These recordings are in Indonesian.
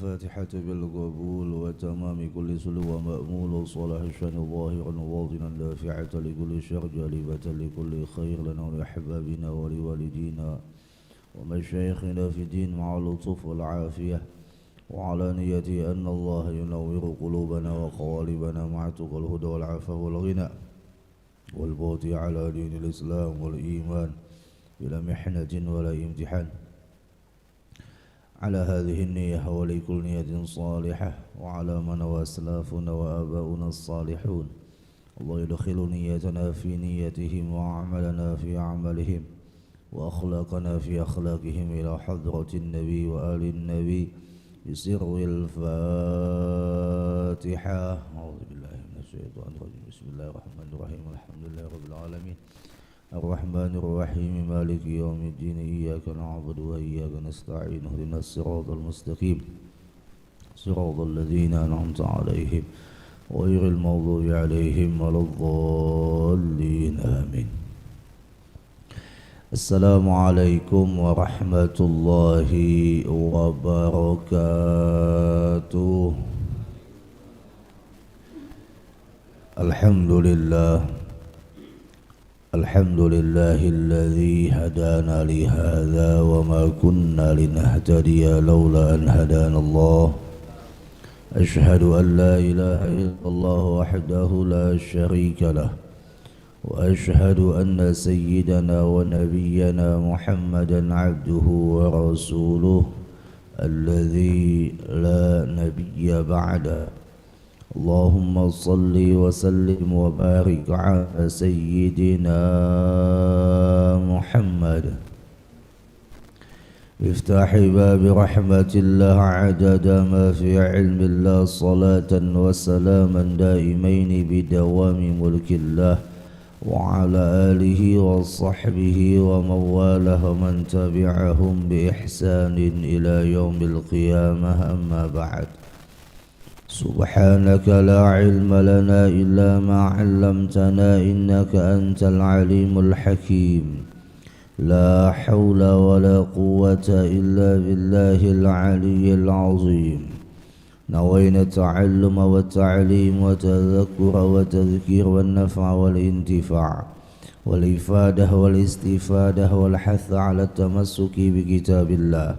الفاتحة بالقبول وتمام كل سلو ومأمول وصلاح الشان ظاهرا وواضنا دافعة لكل شر جالبة لكل خير لنا ولأحبابنا ولوالدينا ومشايخنا في الدين مع اللطف والعافية وعلى نيتي أن الله ينور قلوبنا وقوالبنا مع تقى الهدى والعفو والغنى والبوت على دين الإسلام والإيمان بلا محنة ولا امتحان على هذه النية ولكل نية صالحة وعلى من وأسلافنا وآباؤنا الصالحون الله يدخل نيتنا في نيتهم وعملنا في عملهم وأخلاقنا في أخلاقهم إلى حضرة النبي وآل النبي بسر الفاتحة. أعوذ بالله من الشيطان الرجيم. بسم الله الرحمن الرحيم. الحمد لله رب العالمين الرحمن الرحيم مالك يوم الدين إياك نعبد وإياك نستعين اهدنا الصراط المستقيم صراط الذين أنعمت عليهم غير المغضوب عليهم ولا الضالين آمين. السلام عليكم ورحمة الله وبركاته. الحمد لله الحمد لله الذي هدانا لهذا وما كنا لنهتدي لولا أن هدانا الله. أشهد أن لا إله إلا الله وحده لا شريك له وأشهد أن سيدنا ونبينا محمدا عبده ورسوله الذي لا نبي بعده. اللهم صل وسلم وبارك على سيدنا محمد مفتاح باب رحمة الله عدد ما في علم الله صلاة وسلاما دائمين بدوام ملك الله وعلى آله وصحبه ومن والاه ومن تبعهم بإحسان إلى يوم القيامة. أما بعد سبحانك لا علم لنا إلا ما علمتنا إنك أنت العليم الحكيم. لا حول ولا قوة إلا بالله العلي العظيم. نوينا التعلم والتعليم وتذكر وتذكير والنفع والانتفاع والإفادة والاستفادة والحث على التمسك بكتاب الله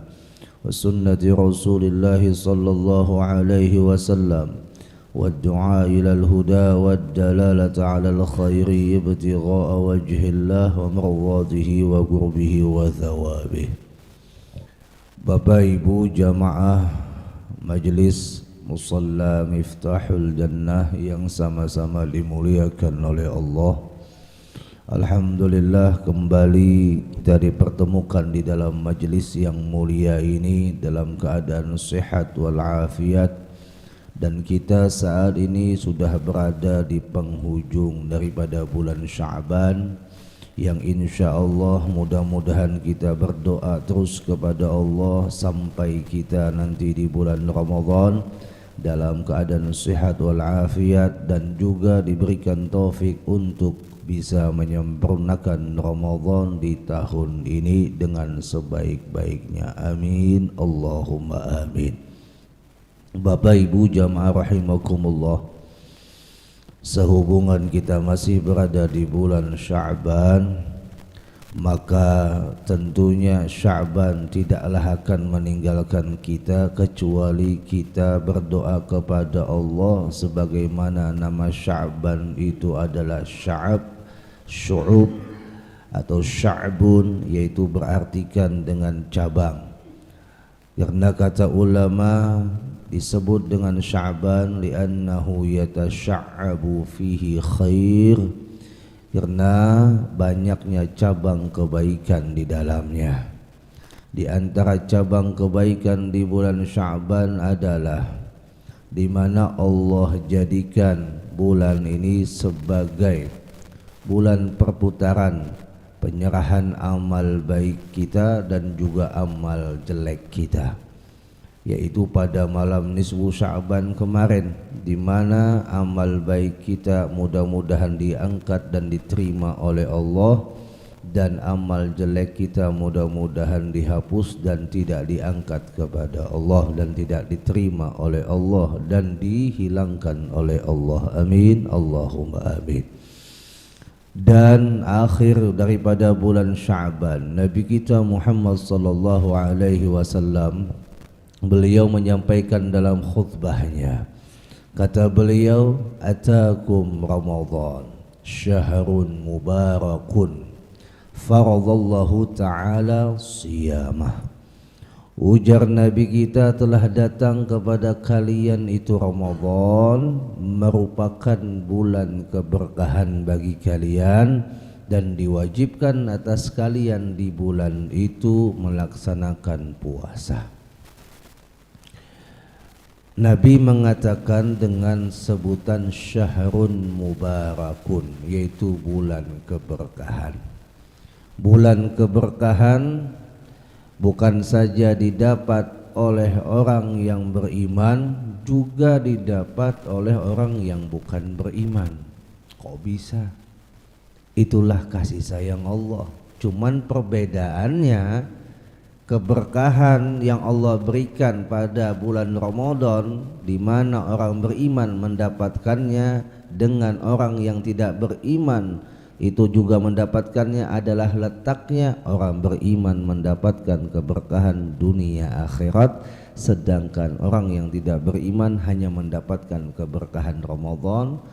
وسنة رسول الله صلى الله عليه وسلم والدعاء إلى الهدى والدلالة على الخير ابتغاء وجه الله ومرضاته وقربه وثوابه. Bapak Ibu jamaah Majelis Musalla Miftahul Jannah yang sama-sama dimuliakan oleh Allah. Alhamdulillah kembali kita dipertemukan di dalam majelis yang mulia ini dalam keadaan sehat walafiat, dan kita saat ini sudah berada di penghujung daripada bulan Sya'ban yang insya Allah mudah-mudahan kita berdoa terus kepada Allah sampai kita nanti di bulan Ramadan dalam keadaan sehat walafiat dan juga diberikan taufik untuk bisa menyempurnakan Ramadan di tahun ini dengan sebaik-baiknya. Amin Allahumma amin. Bapak Ibu jamaah rahimakumullah, sehubungan kita masih berada di bulan Sya'ban, maka tentunya Sya'ban tidaklah akan meninggalkan kita kecuali kita berdoa kepada Allah, sebagaimana nama Sya'ban itu adalah Sya'ab, Syu'ub atau Sya'bun, yaitu berartikan dengan cabang. Karena kata ulama disebut dengan Sya'ban li'annahu yatasya'abu fihi khair, karena banyaknya cabang kebaikan di dalamnya. Di antara cabang kebaikan di bulan Sya'ban adalah di mana Allah jadikan bulan ini sebagai bulan perputaran penyerahan amal baik kita dan juga amal jelek kita, yaitu pada malam nisfu Sya'ban kemarin, di mana amal baik kita mudah-mudahan diangkat dan diterima oleh Allah, dan amal jelek kita mudah-mudahan dihapus dan tidak diangkat kepada Allah dan tidak diterima oleh Allah dan dihilangkan oleh Allah. Amin, Allahumma amin. Dan akhir daripada bulan Sya'ban, Nabi kita Muhammad sallallahu alaihi wasallam, beliau menyampaikan dalam khutbahnya, kata beliau, atakum Ramadan syahrun mubarakun faradallahu ta'ala siyamah. Ujar Nabi kita, telah datang kepada kalian itu Ramadan, merupakan bulan keberkahan bagi kalian dan diwajibkan atas kalian di bulan itu melaksanakan puasa. Nabi mengatakan dengan sebutan syahrun mubarakun, yaitu bulan keberkahan. Bulan keberkahan bukan saja didapat oleh orang yang beriman, juga didapat oleh orang yang bukan beriman. Kok bisa? Itulah kasih sayang Allah. Cuman perbedaannya, keberkahan yang Allah berikan pada bulan Ramadan, di mana orang beriman mendapatkannya, dengan orang yang tidak beriman itu juga mendapatkannya, adalah letaknya orang beriman mendapatkan keberkahan dunia akhirat, sedangkan orang yang tidak beriman hanya mendapatkan keberkahan Ramadan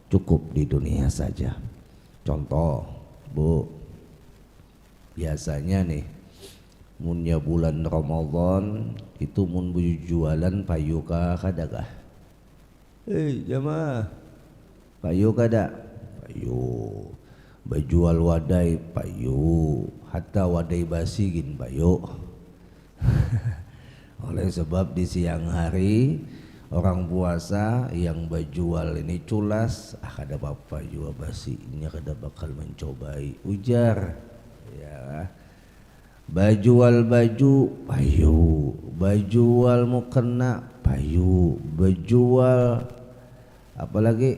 cukup di dunia saja. Contoh, Bu, biasanya nih munnya bulan Ramadan itu mun jualan payu kadakah? Jamaah, payu kada? Payu. Bajual wadai payu, hatta wadai basi gin payu. Oleh sebab di siang hari orang puasa yang bajual ini culas, kada apa-apa jua basi, ini kada bakal mencobai, ujar ya. Bajual baju payu, bajual mukena payu, bajual apalagi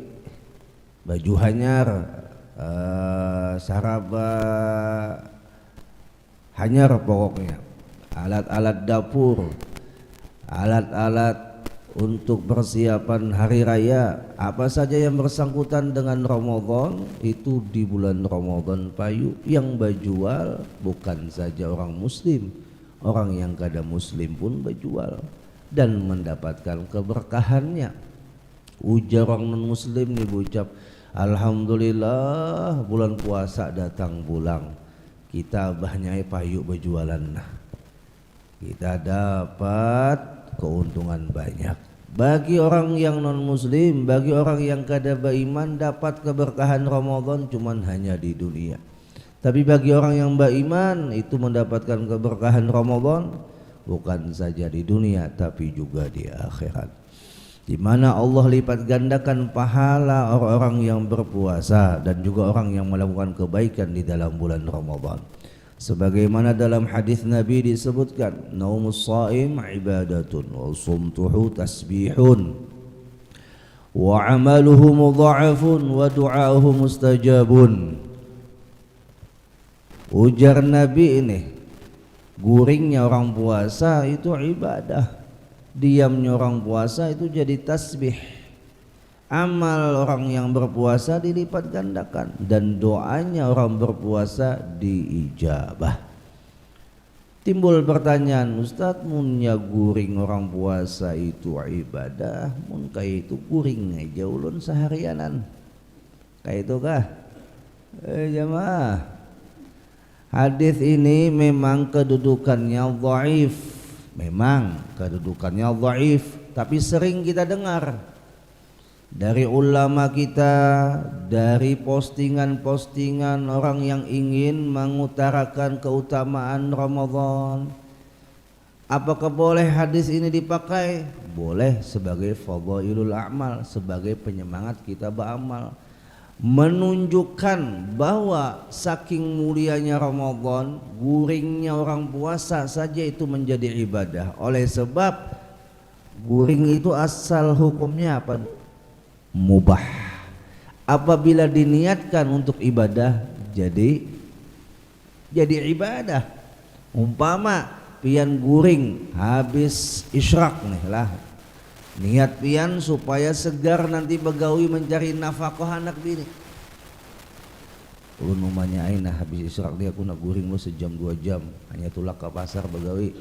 baju hanyar, saraba hanyar, pokoknya alat-alat dapur, alat-alat untuk persiapan hari raya, apa saja yang bersangkutan dengan Ramadan itu di bulan Ramadan payu. Yang berjual bukan saja orang muslim, orang yang kada muslim pun berjual dan mendapatkan keberkahannya. Ujar orang non muslim nih berucap, alhamdulillah bulan puasa datang pulang, kita banyak payu berjualan, nah kita dapat keuntungan banyak. Bagi orang yang non muslim, bagi orang yang kada beriman, dapat keberkahan Ramadan cuman hanya di dunia. Tapi bagi orang yang beriman itu mendapatkan keberkahan Ramadan bukan saja di dunia tapi juga di akhirat, di mana Allah lipat gandakan pahala orang-orang yang berpuasa dan juga orang yang melakukan kebaikan di dalam bulan Ramadan. Sebagaimana dalam hadis Nabi disebutkan, naumus shaim ibadatun wa sumtuhu tasbihun wa amaluhu mudha'afun wa du'auhu mustajabun. Ujar Nabi ini, guringnya orang puasa itu ibadah, diamnya orang puasa itu jadi tasbih. Amal orang yang berpuasa dilipat gandakan dan doanya orang berpuasa diijabah. Timbul pertanyaan, Ustadz, munnya guring orang puasa itu ibadah, mun kayak itu guring aja ulun seharianan, kayak itu kah? Jamaah, hadis ini memang kedudukannya dhaif, memang kedudukannya dhaif, tapi sering kita dengar dari ulama kita, dari postingan-postingan orang yang ingin mengutarakan keutamaan Ramadan. Apakah boleh hadis ini dipakai? Boleh, sebagai fadhailul a'mal, sebagai penyemangat kita beramal, menunjukkan bahwa saking mulianya Ramadan, guringnya orang puasa saja itu menjadi ibadah. Oleh sebab guring itu asal hukumnya apa? Mubah. Apabila diniatkan untuk ibadah jadi jadi ibadah. Umpama pian guring habis isyraq nih lah, niat pian supaya segar nanti begawi mencari nafkah anak bini. Ulun umumnya aina habis isyraq dia aku nak guring lu sejam 2 jam, hanya tulak ke pasar begawi,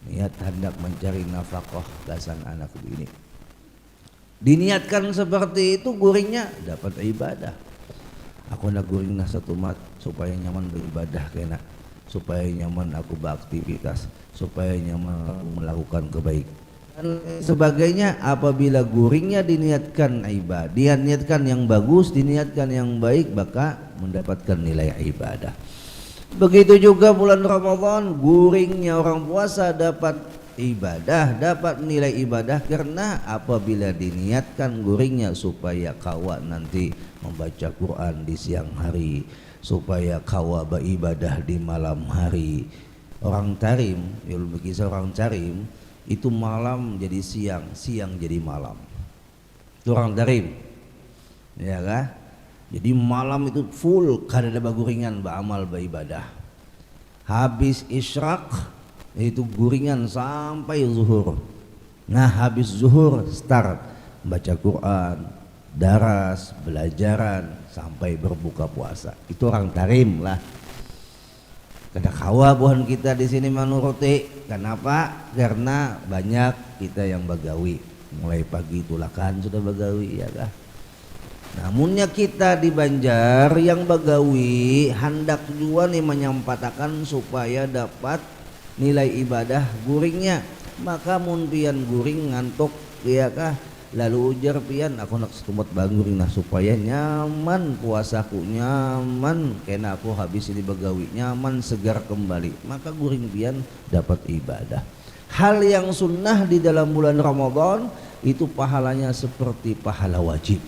niat hendak mencari nafkah gasan anak bini. Diniatkan seperti itu, guringnya dapat ibadah. Aku nak guring nah satu mat supaya nyaman beribadah kena, supaya nyaman aku beraktivitas, supaya nyaman aku melakukan kebaikan dan sebagainya. Apabila guringnya diniatkan ibadah, diniatkan yang bagus, diniatkan yang baik, maka mendapatkan nilai ibadah. Begitu juga bulan Ramadan, guringnya orang puasa dapat ibadah, dapat nilai ibadah, karena apabila diniatkan guringnya supaya kawa nanti membaca Quran di siang hari, supaya kawa beribadah di malam hari. Orang tarim, ya kisah orang tarim itu malam jadi siang, siang jadi malam. Itu orang tarim, ya kan? Jadi malam itu full kada ada baguringan beramal beribadah. Habis isyraq itu guringan sampai zuhur. Nah habis zuhur start baca Quran, daras, belajaran sampai berbuka puasa. Itu orang tarim lah. Kada kawa buhan kita di sini menuruti. Kenapa? Karena banyak kita yang bagawi. Mulai pagi tulakan sudah bagawi, ya kah? Namunnya kita di Banjar yang bagawi hendak juga nih menyampaikan supaya dapat nilai ibadah guringnya. Maka mun pian guring ngantuk, ya kah? Lalu ujar pian aku nak setumut banguring nah supaya nyaman puasaku, nyaman kena aku habis ini begawi, nyaman segar kembali, maka guring pian dapat ibadah. Hal yang sunnah di dalam bulan Ramadan itu pahalanya seperti pahala wajib.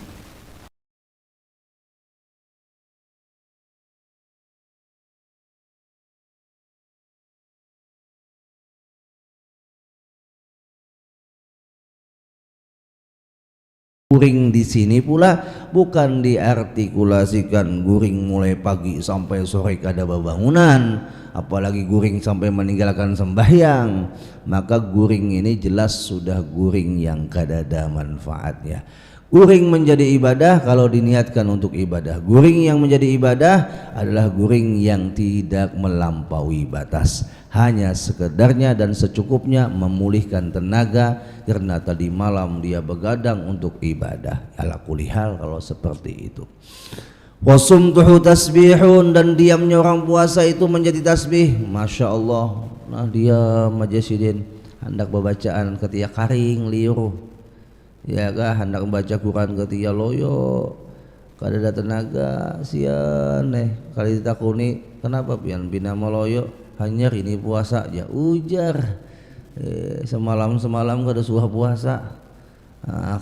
Guring di sini pula bukan diartikulasikan guring mulai pagi sampai sore kada bangunan, apalagi guring sampai meninggalkan sembahyang. Maka guring ini jelas sudah guring yang kada ada manfaatnya. Guring menjadi ibadah kalau diniatkan untuk ibadah. Guring yang menjadi ibadah adalah guring yang tidak melampaui batas, hanya sekedarnya dan secukupnya memulihkan tenaga karena tadi malam dia begadang untuk ibadah. Ala kulli hal kalau seperti itu. Wasumtuhu tasbihun, dan diamnya orang puasa itu menjadi tasbih. Masya Allah. Nah dia majasidin hendak bacaan ketika karing liur, ya kah, hendak membaca Quran ketika loyo kada ada tenaga sian kali ditakuni kenapa pian bina maloyo hanya ini puasa aja ujar semalam kada suah puasa.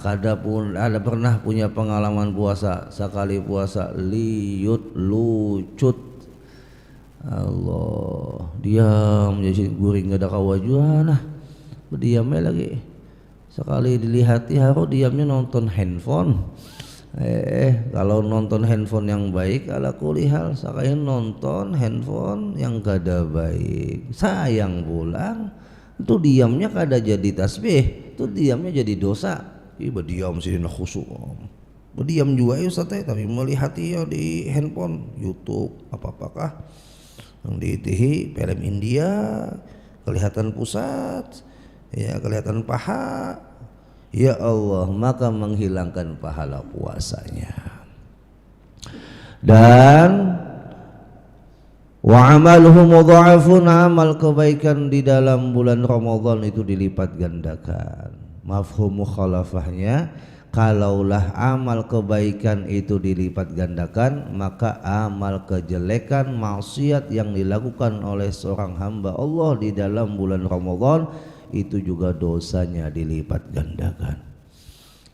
Kada pun ada pernah punya pengalaman puasa, sekali puasa liut lucut. Allah diam jadi guring gak ada kawajuan nah berdiamnya lagi. Sekali dilihati harus diamnya nonton handphone. Kalau nonton handphone yang baik ala kulli hal, sekalian nonton handphone yang kada baik. Sayang pulang itu diamnya kada jadi tasbih, itu diamnya jadi dosa. Berdiam sih nak khusyuk. Berdiam juga ya Ustaz, tapi melihat ya di handphone YouTube apa-apakah yang diitihi film India, kelihatan pusat, ya kelihatan paha. Ya Allah, maka menghilangkan pahala puasanya. Dan wa amaluhu mudha'afun, amal kebaikan di dalam bulan Ramadan itu dilipat gandakan. Mafhum mukhalafahnya, kalaulah amal kebaikan itu dilipat gandakan, maka amal kejelekan maksiat yang dilakukan oleh seorang hamba Allah di dalam bulan Ramadan itu juga dosanya dilipat gandakan.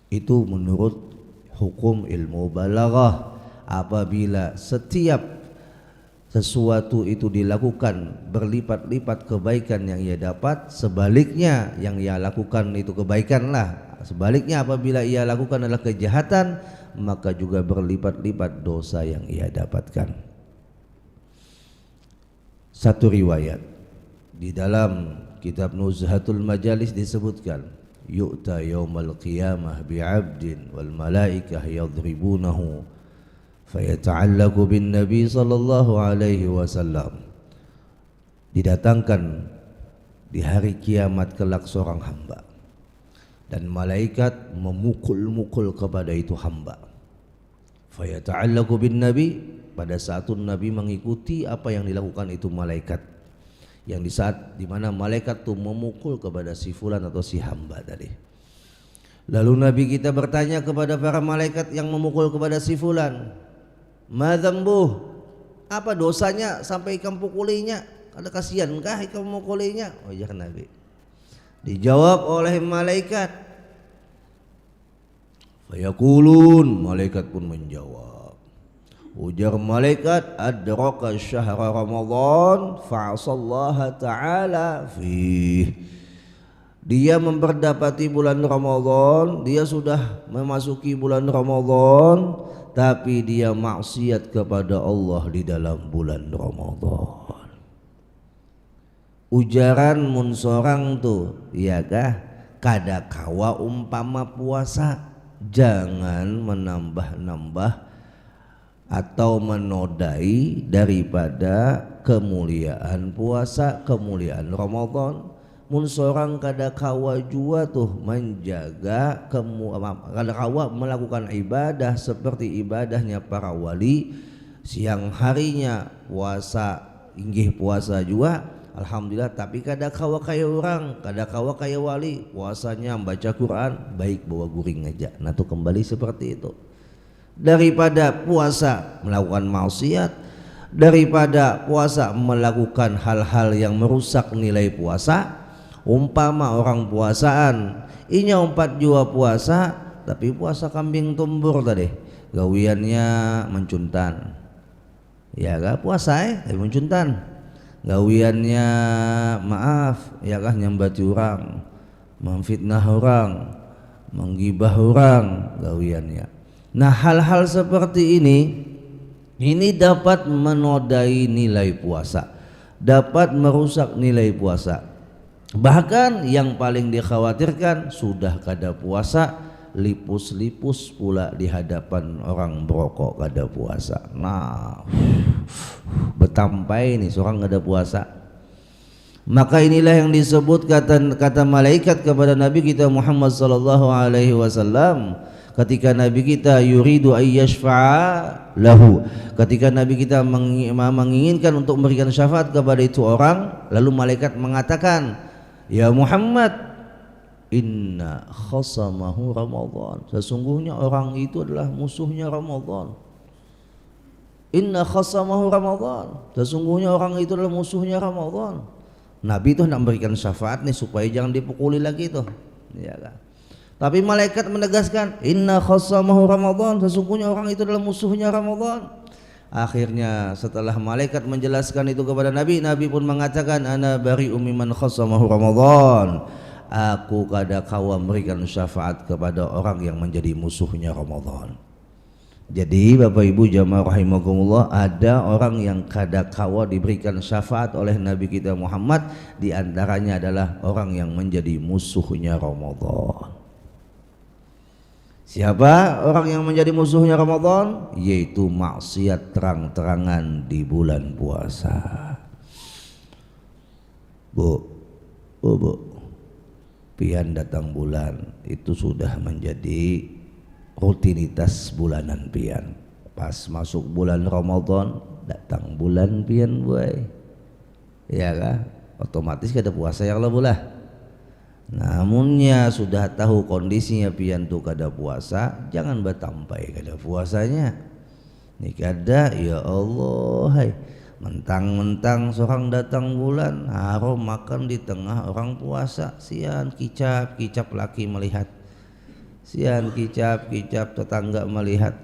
Itu menurut hukum ilmu balaghah. Apabila setiap sesuatu itu dilakukan berlipat-lipat kebaikan yang ia dapat, sebaliknya yang ia lakukan itu kebaikanlah. Sebaliknya apabila ia lakukan adalah kejahatan, maka juga berlipat-lipat dosa yang ia dapatkan. Satu riwayat di dalam kitab Nuzhatul Majalis disebutkan, yu'ta yaumal qiyamah bi'abdin wal malaikah yadribunahu fayata'allaku bin nabi sallallahu alaihi wasallam. Didatangkan di hari kiamat kelak seorang hamba dan malaikat memukul-mukul kepada itu hamba. Fayata'allaku bin nabi, pada saat itu Nabi mengikuti apa yang dilakukan itu malaikat, yang di saat dimana malaikat itu memukul kepada si fulan atau si hamba tadi. Lalu Nabi kita bertanya kepada para malaikat yang memukul kepada si fulan, ma dzambuh, apa dosanya sampai ikam pukulinya? Ada kasihankah ikam memukulinya? Oh ya Nabi. Dijawab oleh malaikat, fayaqulun, malaikat pun menjawab. Ujar malaikat, adraka syahra Ramadan fa'asallaha ta'ala fih. Dia memperdapati bulan Ramadan, dia sudah memasuki bulan Ramadan, tapi dia maksiat kepada Allah di dalam bulan Ramadan. Ujaran mun sorang tuh, iya kah? Kada kawa umpama puasa, jangan menambah-nambah atau menodai daripada kemuliaan puasa, kemuliaan Ramadan. Mun sorang kada kawa jua tuh menjaga kada kawa melakukan ibadah seperti ibadahnya para wali, siang harinya puasa, inggih puasa jua alhamdulillah, tapi kada kawa kaya orang, kada kawa kaya wali, puasanya baca Quran baik bawa guring aja. Nah tuh kembali seperti itu. Daripada puasa melakukan maksiat, daripada puasa melakukan hal-hal yang merusak nilai puasa. Umpama orang puasaan inya 4 jua puasa, tapi puasa kambing tumbur tadi, gawiannya mencuntan, ya kah puasa tapi mencuntan, gawiannya maaf ya kah nyambati orang, memfitnah orang, menggibah orang gawiannya. Nah hal-hal seperti ini dapat menodai nilai puasa, dapat merusak nilai puasa. Bahkan yang paling dikhawatirkan sudah kada puasa, lipus-lipus pula di hadapan orang berokok kada puasa. Nah betampai nih seorang kada puasa. Maka inilah yang disebut kata malaikat kepada Nabi kita Muhammad sallallahu alaihi wasallam ketika Nabi kita yuridu ayyashfa'a lahu, ketika Nabi kita menginginkan untuk memberikan syafaat kepada itu orang, lalu malaikat mengatakan, ya Muhammad, inna khasamahu Ramadan, sesungguhnya orang itu adalah musuhnya Ramadan. Inna khasamahu Ramadan, sesungguhnya orang itu adalah musuhnya Ramadan. Nabi itu hendak memberikan syafaat nih supaya jangan dipukuli lagi tuh, ya kan? Tapi malaikat menegaskan, inna khasamahu Ramadan, sesungguhnya orang itu adalah musuhnya Ramadan. Akhirnya setelah malaikat menjelaskan itu kepada Nabi, Nabi pun mengatakan, ana bari'um mimman khasamahu Ramadan, aku kada kawa memberikan syafaat kepada orang yang menjadi musuhnya Ramadan. Jadi Bapak Ibu jamaah rahimakumullah, ada orang yang kada kawa diberikan syafaat oleh Nabi kita Muhammad, di antaranya adalah orang yang menjadi musuhnya Ramadan. Siapa orang yang menjadi musuhnya Ramadan? Yaitu maksiat terang-terangan di bulan puasa. Bu, pian datang bulan itu sudah menjadi rutinitas bulanan pian. Pas masuk bulan Ramadan, datang bulan pian boy, ya kah? Otomatis kada puasa ya Allah bulah. Namunnya sudah tahu kondisinya pian tu kada puasa, jangan batampai kada puasanya. Ni kada ya Allah, hai mentang-mentang seorang datang bulan haram makan di tengah orang puasa, sian kicap laki melihat, sian kicap tetangga melihat,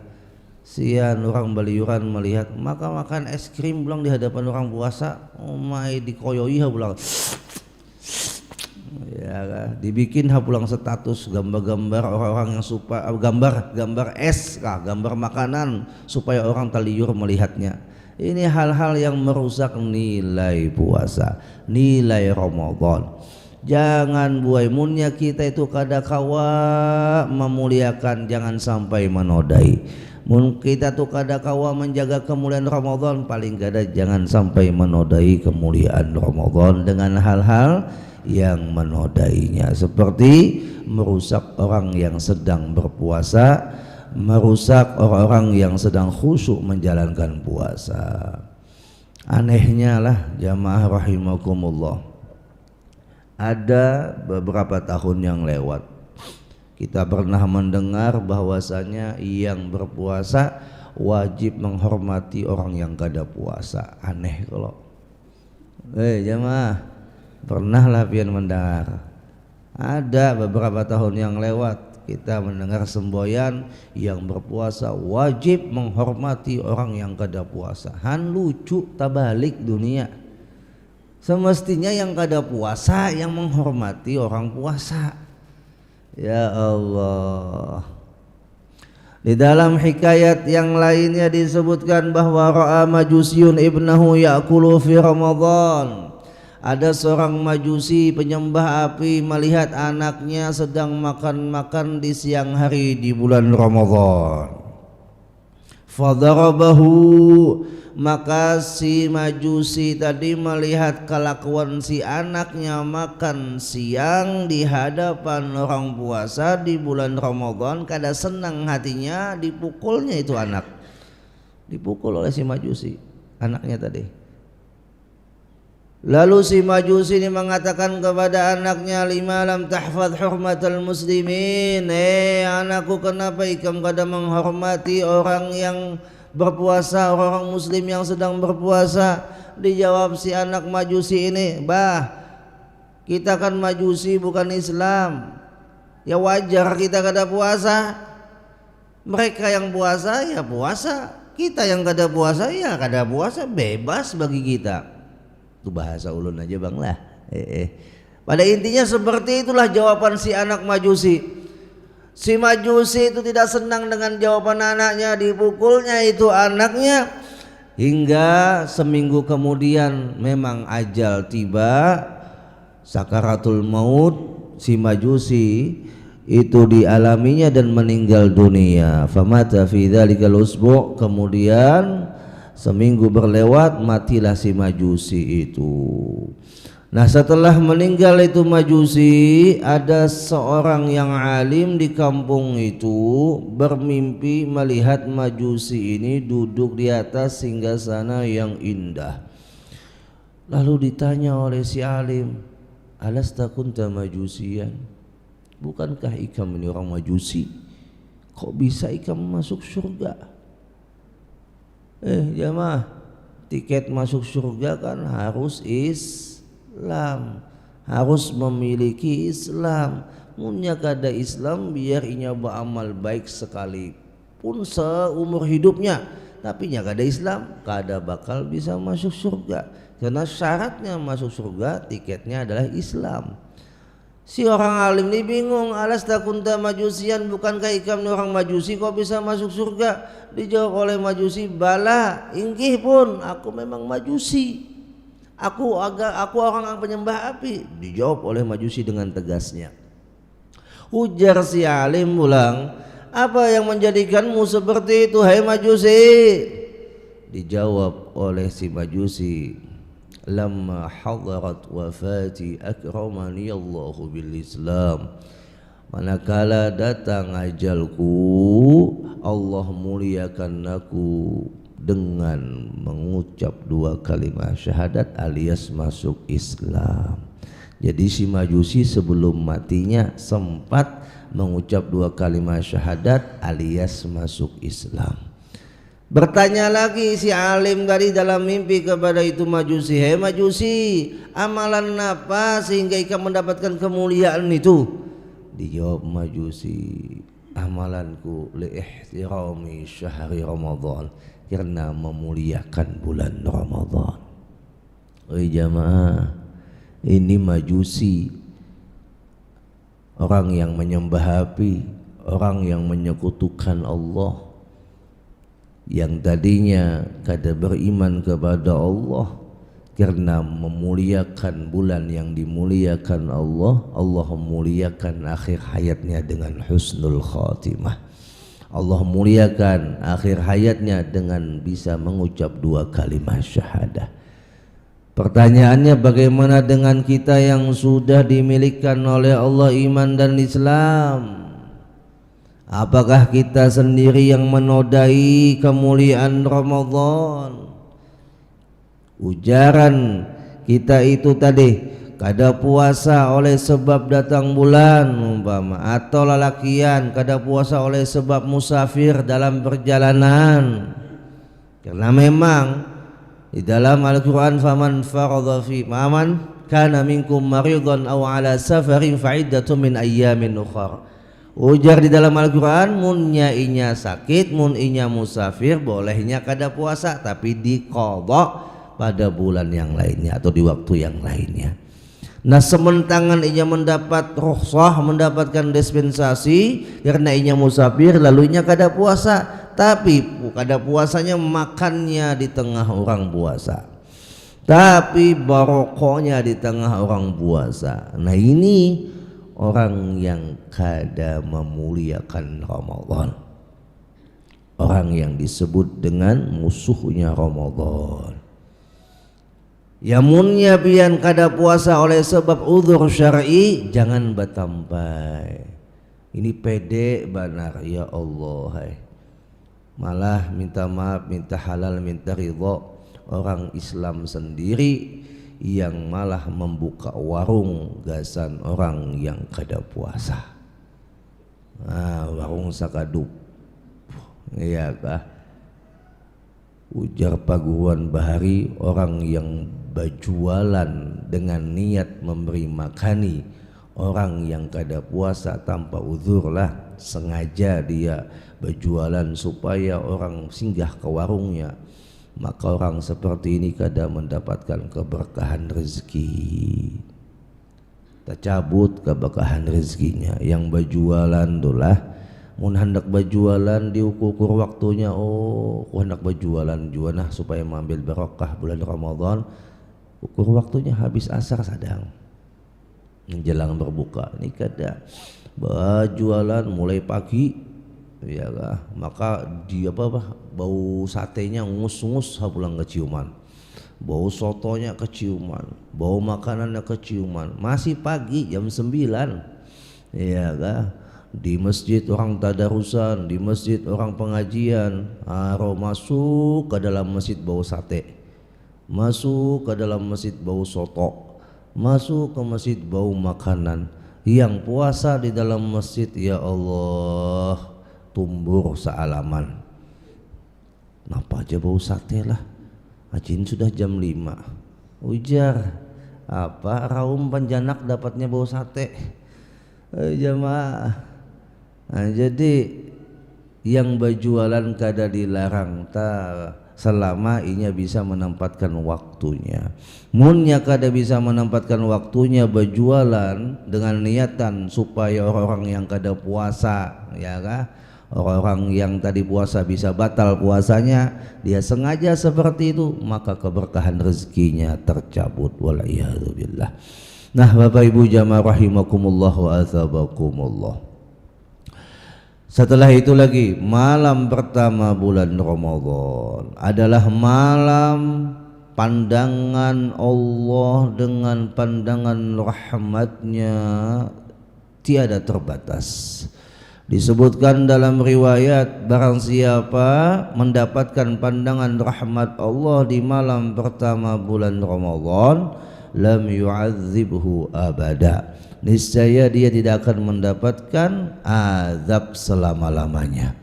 sian orang baliuran melihat, maka makan es krim pulang di hadapan orang puasa, oh my dikoyoi pulang. Ya, dibikin pulang status gambar-gambar orang-orang yang gambar es kah, gambar makanan supaya orang terliur melihatnya. Ini hal-hal yang merusak nilai puasa, nilai Ramadan. Jangan buai munnya kita itu kada kawa memuliakan, jangan sampai menodai. Mun kita tuh kada kawa menjaga kemuliaan Ramadan, paling kada jangan sampai menodai kemuliaan Ramadan dengan hal-hal yang menodainya, seperti merusak orang yang sedang berpuasa, merusak orang-orang yang sedang khusyuk menjalankan puasa. Anehnya lah jamaah rahimakumullah, ada beberapa tahun yang lewat kita pernah mendengar bahwasanya yang berpuasa wajib menghormati orang yang kada puasa. Aneh kalau jamaah pernah lah pian mendengar, ada beberapa tahun yang lewat kita mendengar semboyan yang berpuasa wajib menghormati orang yang kada puasa. Han lucu tabalik dunia. Semestinya yang kada puasa yang menghormati orang puasa. Ya Allah. Di dalam hikayat yang lainnya disebutkan bahwa ra'a majusyun ibnahu ya'kulu fi Ramadan. Ada seorang majusi penyembah api melihat anaknya sedang makan-makan di siang hari di bulan Ramadan. Fadarabahu, maka si majusi tadi melihat kelakuan si anaknya makan siang di hadapan orang puasa di bulan Ramadan, kada senang hatinya, dipukulnya itu anak, dipukul oleh si majusi anaknya tadi. Lalu si majusi ini mengatakan kepada anaknya, lima lam tahfadz hurmatal muslimin, anakku, kenapa ikam kada menghormati orang yang berpuasa, orang muslim yang sedang berpuasa? Dijawab si anak majusi ini, bah, kita kan majusi bukan Islam, ya wajar kita kada puasa. Mereka yang puasa ya puasa, kita yang kada puasa ya kada puasa, bebas bagi kita. Itu bahasa ulun aja bang lah. Pada intinya seperti itulah jawaban si anak majusi. Si majusi itu tidak senang dengan jawaban anaknya, dipukulnya itu anaknya, hingga seminggu kemudian memang ajal tiba, sakaratul maut. Si majusi itu dialaminya dan meninggal dunia. Famata fi dzalikal usbu', kemudian seminggu berlewat matilah si majusi itu. Nah, setelah meninggal itu majusi, ada seorang yang alim di kampung itu bermimpi melihat majusi ini duduk di atas singgasana yang indah. Lalu ditanya oleh si alim, alasta kunta majusian, bukankah ikam ini orang majusi? Kok bisa ikam masuk surga? Jamaah, tiket masuk surga kan harus Islam, harus memiliki Islam. Munya kada Islam biar inya beramal baik sekalipun seumur hidupnya, tapi nya kada Islam kada bakal bisa masuk surga, karena syaratnya masuk surga tiketnya adalah Islam. Si orang alim ini bingung, alasta kunta majusian, bukankah ikam ni orang majusi, kok bisa masuk surga? Dijawab oleh majusi, bala, inggih pun aku memang majusi, aku orang yang penyembah api. Dijawab oleh majusi dengan tegasnya. Ujar si alim pulang, apa yang menjadikanmu seperti itu hai majusi? Dijawab oleh si majusi, lamma hadarat wafati akramani Allahu bil Islam, manakala datang ajalku Allah muliakan aku dengan mengucap 2 kalimat syahadat alias masuk Islam. Jadi si majusi sebelum matinya sempat mengucap 2 kalimat syahadat alias masuk Islam. Bertanya lagi si alim tadi dalam mimpi kepada itu majusi, hei majusi, amalan apa sehingga ikam mendapatkan kemuliaan itu? Dijawab majusi, amalanku liihtirami syahri Ramadan, karena memuliakan bulan Ramadan. Jamaah, ini majusi, orang yang menyembah api, orang yang menyekutukan Allah. yang tadinya kada beriman kepada Allah, karena memuliakan bulan yang dimuliakan Allah, Allah memuliakan akhir hayatnya dengan husnul khatimah. Allah muliakan akhir hayatnya dengan bisa mengucap 2 kalimat syahadah. Pertanyaannya, bagaimana dengan kita yang sudah dimilikan oleh Allah iman dan Islam? Apakah kita sendiri yang menodai kemuliaan Ramadan? Ujaran kita itu tadi, kada puasa oleh sebab datang bulan umpama, atau lalakian kada puasa oleh sebab musafir dalam perjalanan. Karena memang di dalam Al-Quran, faman faradha fi man kana minkum maridan aw ala safarin fa iddatun min ayyamin ukhra. Ujar di dalam Al-Quran, mun nya inya sakit, mun inya musafir, bolehnya kada puasa tapi diqadha pada bulan yang lainnya atau di waktu yang lainnya. Nah, sementangan inya mendapat rukhsah, mendapatkan dispensasi karena inya musafir, lalu inya kada puasa, tapi kada puasanya makannya di tengah orang puasa, tapi barokahnya di tengah orang puasa. Nah, ini orang yang kada memuliakan Ramadan, orang yang disebut dengan musuhnya Ramadan. Ya munnya pian kada puasa oleh sebab uzur syar'i, jangan batampai. Ini pede benar, ya Allah. Malah minta maaf, minta halal, minta ridho orang Islam sendiri yang malah membuka warung gasan orang yang kada puasa. Warung sakadup, iya kah? Ujar Paguruan Bahari, orang yang berjualan dengan niat memberi makani orang yang kada puasa tanpa uzur lah, sengaja dia berjualan supaya orang singgah ke warungnya, maka orang seperti ini kada mendapatkan keberkahan rezeki, tercabut keberkahan rezekinya. Yang berjualan itulah, mun hendak berjualan diukur waktunya, ku hendak berjualan juana supaya mengambil barokah bulan Ramadan, ukur waktunya habis asar sadang menjelang berbuka. Ini kada berjualan mulai pagi, ya kah? Maka dia bau satenya ngus-ngus pulang keciuman, bau sotonya keciuman, bau makanannya keciuman, masih pagi jam 9, ya kah? Di masjid orang tadarusan, di masjid orang pengajian, masuk ke dalam masjid bau sate, masuk ke dalam masjid bau soto, masuk ke masjid bau makanan. Yang puasa di dalam masjid, ya Allah, tumbur sealaman. Napa aja bau sate lah, ajin sudah jam 5. Ujar, apa raum panjanak dapatnya bau sate? Jamaah. Nah, jadi yang berjualan kada dilarang selama inya bisa menempatkan waktunya. Munnya kada bisa menempatkan waktunya berjualan dengan niatan supaya orang-orang yang kada puasa, ya kah? Orang-orang yang tadi puasa bisa batal puasanya, dia sengaja seperti itu, maka keberkahan rezekinya tercabut, wal'iyadzubillah. Nah, Bapak Ibu jamaah rahimakumullah wa athabakumullah. Setelah itu lagi, malam pertama bulan Ramadan adalah malam pandangan Allah dengan pandangan rahmatnya tiada terbatas. Disebutkan dalam riwayat, barang siapa mendapatkan pandangan rahmat Allah di malam pertama bulan Ramadan, lam yu'adzibhu abada, niscaya dia tidak akan mendapatkan azab selama-lamanya.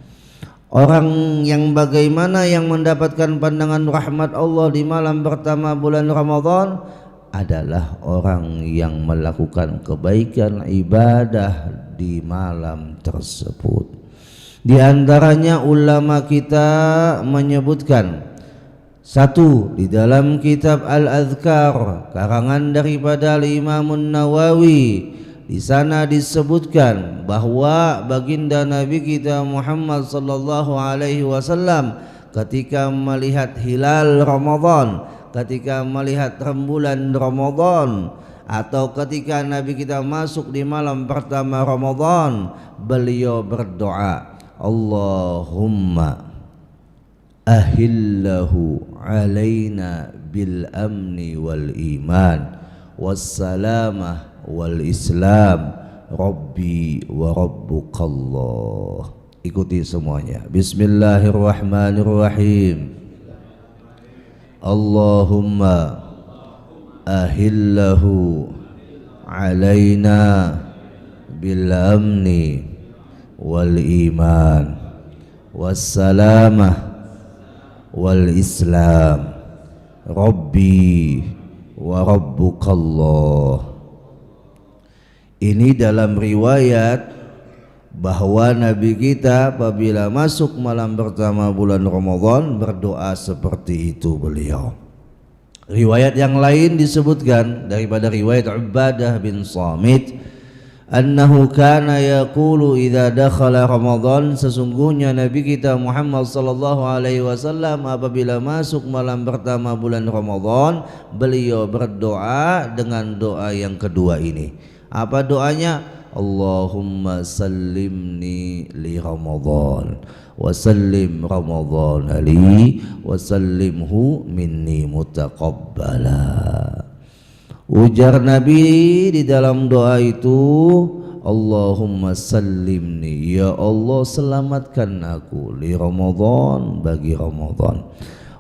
Orang yang bagaimana yang mendapatkan pandangan rahmat Allah di malam pertama bulan Ramadan adalah orang yang melakukan kebaikan ibadah di malam tersebut. Di antaranya ulama kita menyebutkan, satu, di dalam kitab Al-Adhkar karangan daripada Al-Imamun Nawawi, di sana disebutkan bahwa baginda Nabi kita Muhammad sallallahu alaihi wasallam ketika melihat hilal Ramadan, ketika melihat rembulan Ramadan, atau ketika Nabi kita masuk di malam pertama Ramadan, beliau berdoa, Allahumma ahillahu alaina bil amni wal iman wassalamah wal islam rabbi wa rabbukallah. Ikuti semuanya. Bismillahirrahmanirrahim. Allahumma ahillahu alaina bil amni wal iman wassalamah wal islam rabbi wa rabbukallah. Ini dalam riwayat bahwa Nabi kita apabila masuk malam pertama bulan Ramadan berdoa seperti itu beliau. Riwayat yang lain disebutkan daripada riwayat Ubadah bin Samit, annahu kana yaqulu idza dakhala Ramadan, sesungguhnya Nabi kita Muhammad sallallahu alaihi wasallam apabila masuk malam pertama bulan Ramadan, beliau berdoa dengan doa yang kedua ini. Apa doanya? Allahumma sallimni li Ramadan wa sallim Ramadan li wa sallimhu minni mutaqabbala. Ujar Nabi di dalam doa itu, Allahumma sallimni, ya Allah selamatkan aku, li Ramadan, bagi Ramadan,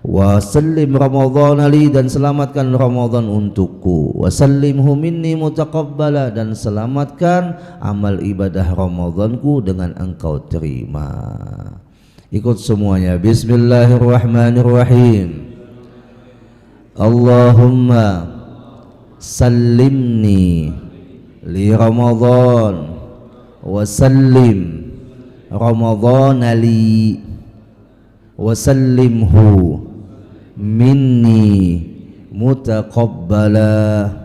wa sallim Ramadan li, dan selamatkan Ramadan untukku, wa sallimhu minni mutaqabbala, dan selamatkan amal ibadah Ramadanku dengan engkau terima. Ikut semuanya. Bismillahirrahmanirrahim. Allahumma sallimni li Ramadan wa sallim Ramadan li wa sallimhu minni mutaqabbala.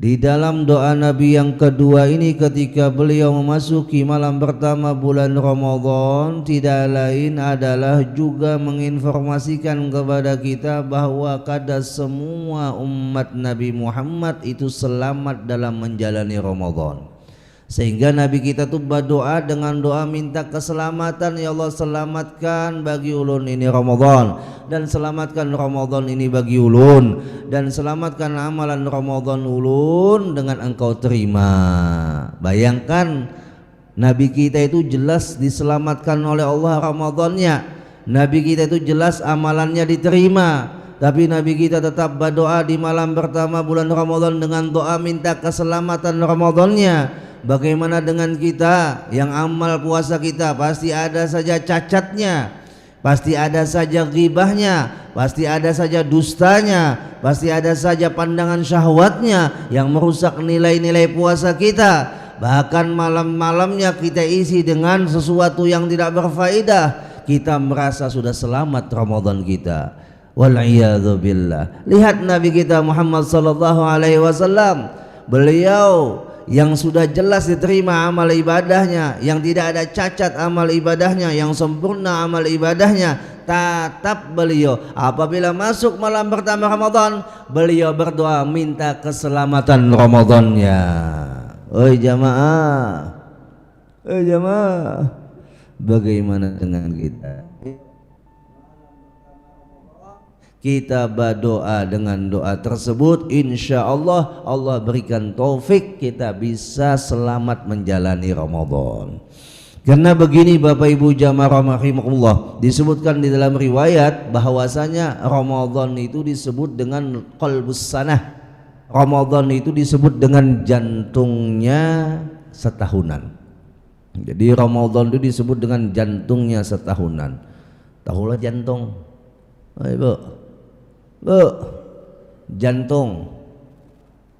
Di dalam doa Nabi yang kedua ini ketika beliau memasuki malam pertama bulan Ramadan, tidak lain adalah juga menginformasikan kepada kita bahwa kada semua umat Nabi Muhammad itu selamat dalam menjalani Ramadan. Sehingga Nabi kita tuh berdoa dengan doa minta keselamatan, ya Allah selamatkan bagi ulun ini Ramadan, dan selamatkan Ramadan ini bagi ulun, dan selamatkan amalan Ramadan ulun dengan engkau terima. Bayangkan Nabi kita itu jelas diselamatkan oleh Allah Ramadannya, Nabi kita itu jelas amalannya diterima, tapi Nabi kita tetap berdoa di malam pertama bulan Ramadan dengan doa minta keselamatan Ramadannya. Bagaimana dengan kita yang amal puasa kita pasti ada saja cacatnya, pasti ada saja ghibahnya, pasti ada saja dustanya, pasti ada saja pandangan syahwatnya yang merusak nilai-nilai puasa kita. Bahkan malam-malamnya kita isi dengan sesuatu yang tidak berfaedah, kita merasa sudah selamat Ramadan kita. Wal'iyadzu billah. Lihat Nabi kita Muhammad sallallahu alaihi wasallam, beliau yang sudah jelas diterima amal ibadahnya, yang tidak ada cacat amal ibadahnya, yang sempurna amal ibadahnya, tetap beliau apabila masuk malam pertama Ramadan beliau berdoa minta keselamatan Ramadannya. Oi jamaah, bagaimana dengan kita? Kita berdoa dengan doa tersebut, insya Allah Allah berikan taufik kita bisa selamat menjalani Ramadan. Karena begini Bapak Ibu jamaah rahimakumullah, disebutkan di dalam riwayat bahwasanya Ramadan itu disebut dengan qalbus sanah. Ramadan itu disebut dengan jantungnya setahunan. Jadi Ramadan itu disebut dengan jantungnya setahunan. Tahulah jantung, Ibu. Bu, jantung,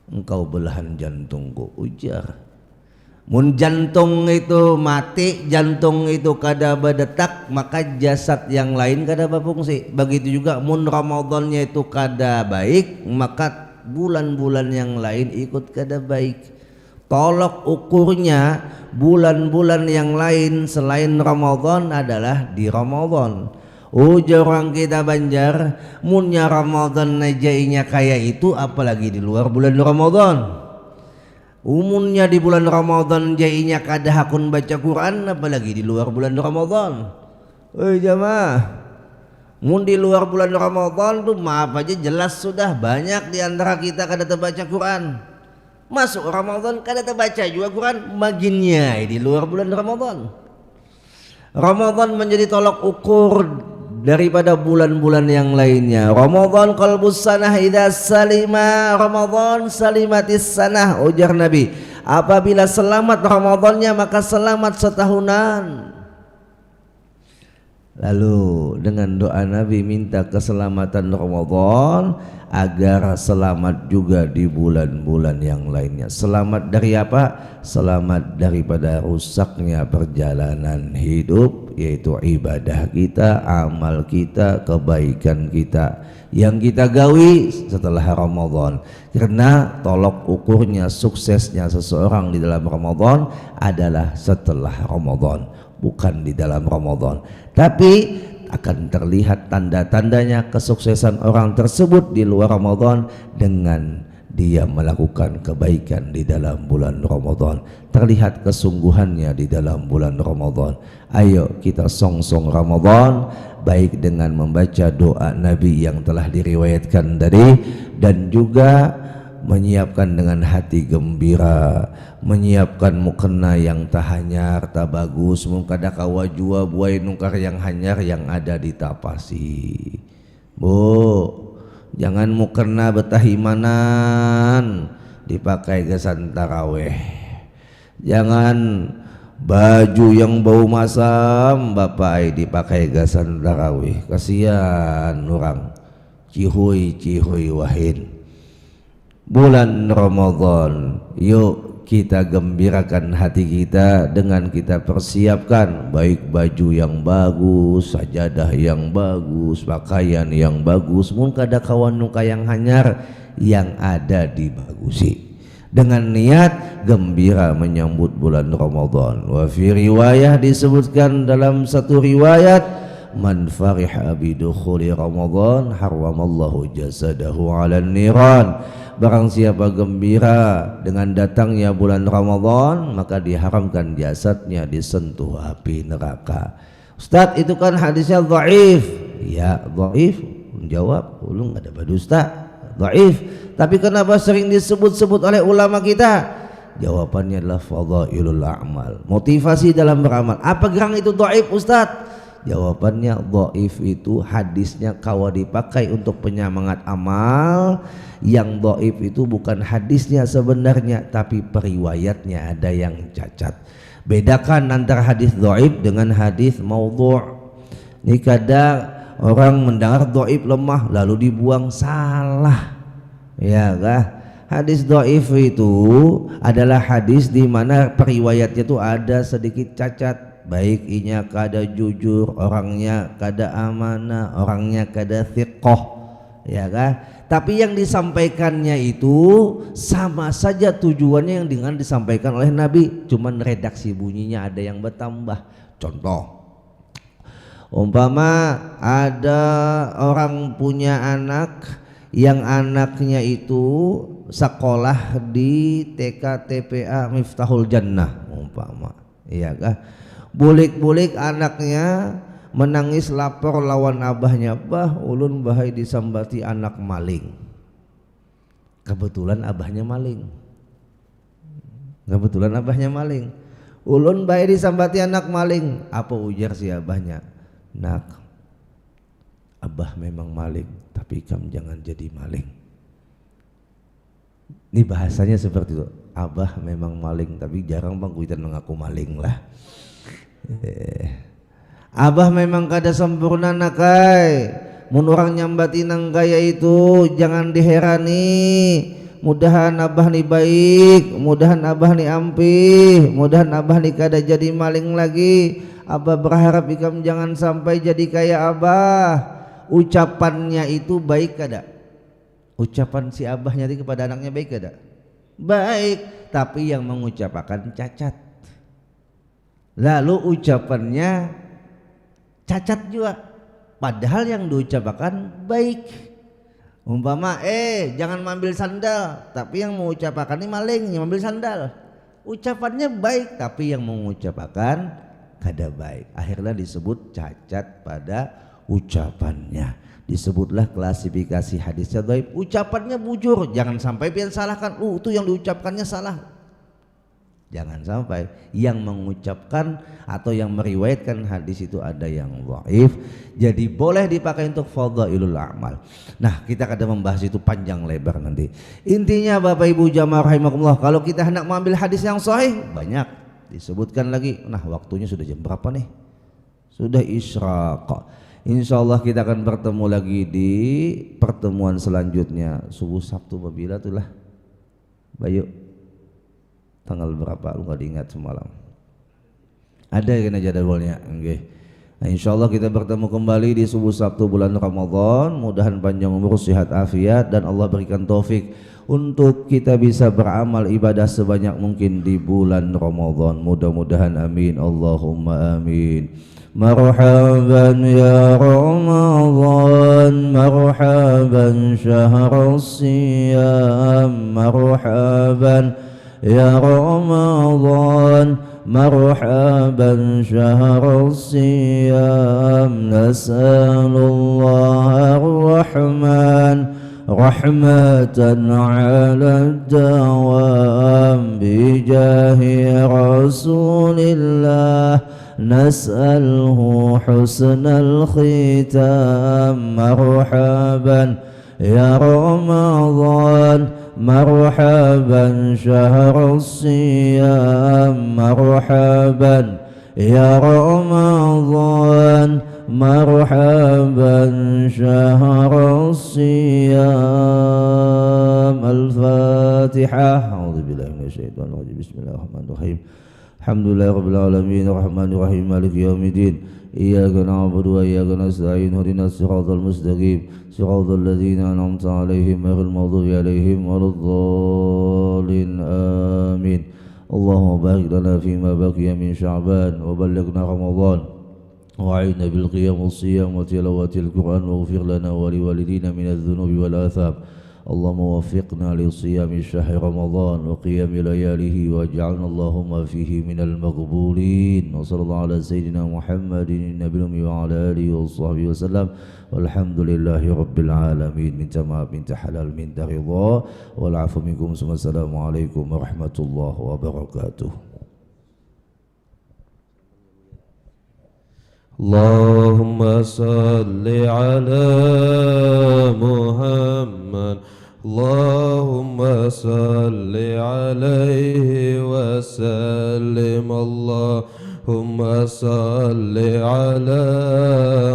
engkau belahan jantungku, ujar. Mun jantung itu mati, jantung itu kada berdetak, maka jasad yang lain kada berfungsi. Begitu juga mun Ramadannya itu kada baik, maka bulan-bulan yang lain ikut kada baik. Tolok ukurnya bulan-bulan yang lain selain Ramadan adalah di Ramadan. Ujar orang kita Banjar, munnya Ramadan najainya kayak itu, apalagi di luar bulan Ramadan. Umumnya di bulan Ramadan jainya kada hakun baca Quran, apalagi di luar bulan Ramadan. Jamaah, mun di luar bulan Ramadan tuh maaf aja jelas sudah banyak di antara kita kada terbaca Quran. Masuk Ramadan kada terbaca juga Quran, maginnya di luar bulan Ramadan. Ramadan menjadi tolak ukur daripada bulan-bulan yang lainnya. Ramadan qalbus sanah idza salima Ramadan salimatis sanah, ujar Nabi. Apabila selamat Ramadannya maka selamat setahunan. Lalu dengan doa Nabi minta keselamatan Ramadan agar selamat juga di bulan-bulan yang lainnya. Selamat dari apa? Selamat daripada rusaknya perjalanan hidup, yaitu ibadah kita, amal kita, kebaikan kita yang kita gawi setelah Ramadan. Karena tolok ukurnya suksesnya seseorang di dalam Ramadan adalah setelah Ramadan, bukan di dalam Ramadan. Tapi akan terlihat tanda-tandanya kesuksesan orang tersebut di luar Ramadan dengan dia melakukan kebaikan di dalam bulan Ramadan. Terlihat kesungguhannya di dalam bulan Ramadan. Ayo kita songsong Ramadan, baik dengan membaca doa Nabi yang telah diriwayatkan tadi, dan juga menyiapkan dengan hati gembira, menyiapkan mukena yang tak hanyar tak bagus, mungkada kawajua buai nungkar yang hanyar yang ada di tapasi. Bu, jangan mukena betahimanan dipakai gasan taraweh. Jangan baju yang bau masam bapak dipakai gasan taraweh. Kasihan orang cihuy wahin. Bulan Ramadan, yuk kita gembirakan hati kita dengan kita persiapkan baik baju yang bagus, sajadah yang bagus, pakaian yang bagus, mun kada kawan nuka yang hanyar yang ada dibagusi, dengan niat gembira menyambut bulan Ramadan. Wa fi riwayah disebutkan dalam satu riwayat, man fariha bidukhuli Ramadan harramallahu jasadahu 'alan niran. Barang siapa gembira dengan datangnya bulan Ramadan, maka diharamkan jasadnya disentuh api neraka. Ustaz, itu kan hadisnya dhaif. Ya, dhaif. Menjawab, ulun ada badusta. Dhaif. Tapi kenapa sering disebut-sebut oleh ulama kita? Jawabannya adalah fadhailul a'mal, motivasi dalam beramal. Apa gerang itu dhaif, Ustaz? Jawabannya dhaif itu hadisnya kawa dipakai untuk penyemangat amal. Yang dhaif itu bukan hadisnya sebenarnya, tapi periwayatnya ada yang cacat. Bedakan antara hadis dhaif dengan hadis maudhu'. Ini kadang orang mendengar dhaif lemah lalu dibuang, salah. Ya kah? Hadis dhaif itu adalah hadis di mana periwayatnya itu ada sedikit cacat. Baik inya kada jujur, orangnya kada amanah, orangnya kada thiqah, ya kah? Tapi yang disampaikannya itu sama saja tujuannya yang dengan disampaikan oleh Nabi, cuman redaksi bunyinya ada yang bertambah. Contoh, umpama ada orang punya anak yang anaknya itu sekolah di TK TPA Miftahul Jannah umpama, iya kah? Bulik-bulik anaknya menangis lapor lawan abahnya, bah ulun bahai disambati anak maling. Kebetulan abahnya maling. Ulun bahai disambati anak maling. Apa ujar si abahnya? Nak, abah memang maling, tapi kamu jangan jadi maling. Ini bahasanya seperti itu. Abah memang maling, tapi jarang bang kuitan mengaku maling lah. Abah memang kada sempurna nakai, mun orang nyambati nang kaya itu jangan diherani. Mudahan abah ni baik, mudahan abah ni ampih, mudahan abah ni kada jadi maling lagi. Abah berharap ikam jangan sampai jadi kaya abah. Ucapannya itu baik kada? Ucapan si abahnya itu kepada anaknya baik kada? Baik, tapi yang mengucapkan cacat. Lalu ucapannya cacat juga. padahal yang diucapkan baik. Umpama jangan mengambil sandal, tapi yang mengucapkan ini maling yang mengambil sandal. Ucapannya baik tapi yang mengucapkan kada baik, akhirnya disebut cacat pada ucapannya. Disebutlah klasifikasi hadisnya dhaif, ucapannya bujur, jangan sampai pian salahkan, itu yang diucapkannya salah. Jangan sampai yang mengucapkan atau yang meriwayatkan hadis itu ada yang dhaif, jadi boleh dipakai untuk fadhailul amal. Nah, kita kadang membahas itu panjang lebar nanti. Intinya Bapak Ibu jamaah rahimakumullah, kalau kita hendak mengambil hadis yang sahih banyak disebutkan lagi. Nah, waktunya sudah jam berapa nih? Sudah isyraq. Insyaallah kita akan bertemu lagi di pertemuan selanjutnya subuh Sabtu babila itulah Bayu tanggal berapa lu nggak diingat semalam ada kan jadwalnya. Okay. Nah, insyaallah kita bertemu kembali di subuh Sabtu bulan Ramadan, mudahan panjang umur sehat afiat dan Allah berikan taufik untuk kita bisa beramal ibadah sebanyak mungkin di bulan Ramadan, mudah-mudahan, amin Allahumma amin. مرحبا يا رمضان مرحبا شهر الصيام مرحبا يا رمضان مرحبا شهر الصيام نسأل الله الرحمن رحمة على الدوام بجاه رسول الله نسأله حسن الختام مرحبا يا رمضان مرحبا شهر الصيام مرحبا يا رمضان مرحبا شهر الصيام. الفاتحة. أعوذ بالله من الشيطان الرجيم. بسم الله الرحمن الرحيم. الحمد لله رب العالمين الرحمن الرحيم مالك يوم الدين إياك نعبد وإياك نستعين اهدنا الصراط المستقيم صراط الذين أنعمت عليهم غير المغضوب عليهم ولا الضالين آمين. اللهم بارك لنا فيما بقي من شعبان وبلغنا رمضان وأعنا بالقيام والصيام وتلاوة القرآن واغفر لنا ولوالدينا من الذنوب والآثام. اللهم وفقنا لصيام شهر رمضان وقيام لياله واجعلنا اللهم فيه من المقبولين. وصلى الله على سيدنا محمد النبي الأمي وعلى آله وصحبه وسلم والحمد لله رب العالمين. Minta maaf, minta halal, minta ridha wal afu minkum. Assalamualaikum warahmatullahi wabarakatuh. Allahumma salli ala Muhammad Allahumma salli alaihi wa sallim Allahumma salli ala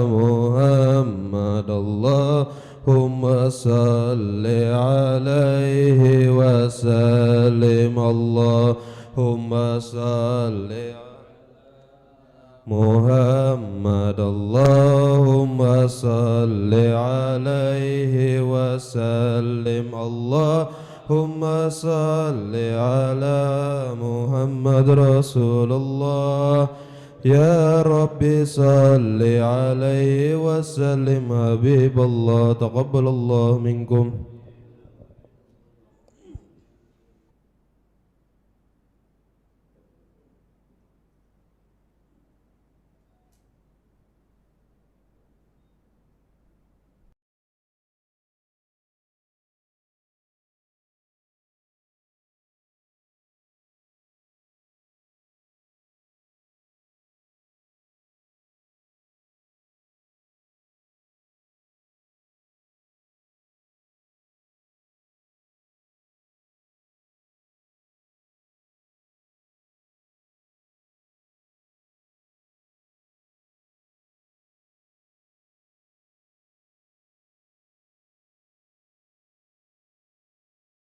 Muhammad Allahumma salli alaihi wa sallim Allahumma salli Muhammad Allahumma salli alaihi wa sallim Allahumma salli ala Muhammad Rasulullah Ya Rabbi salli alaihi wa sallim Habiballah taqabbalallah minkum.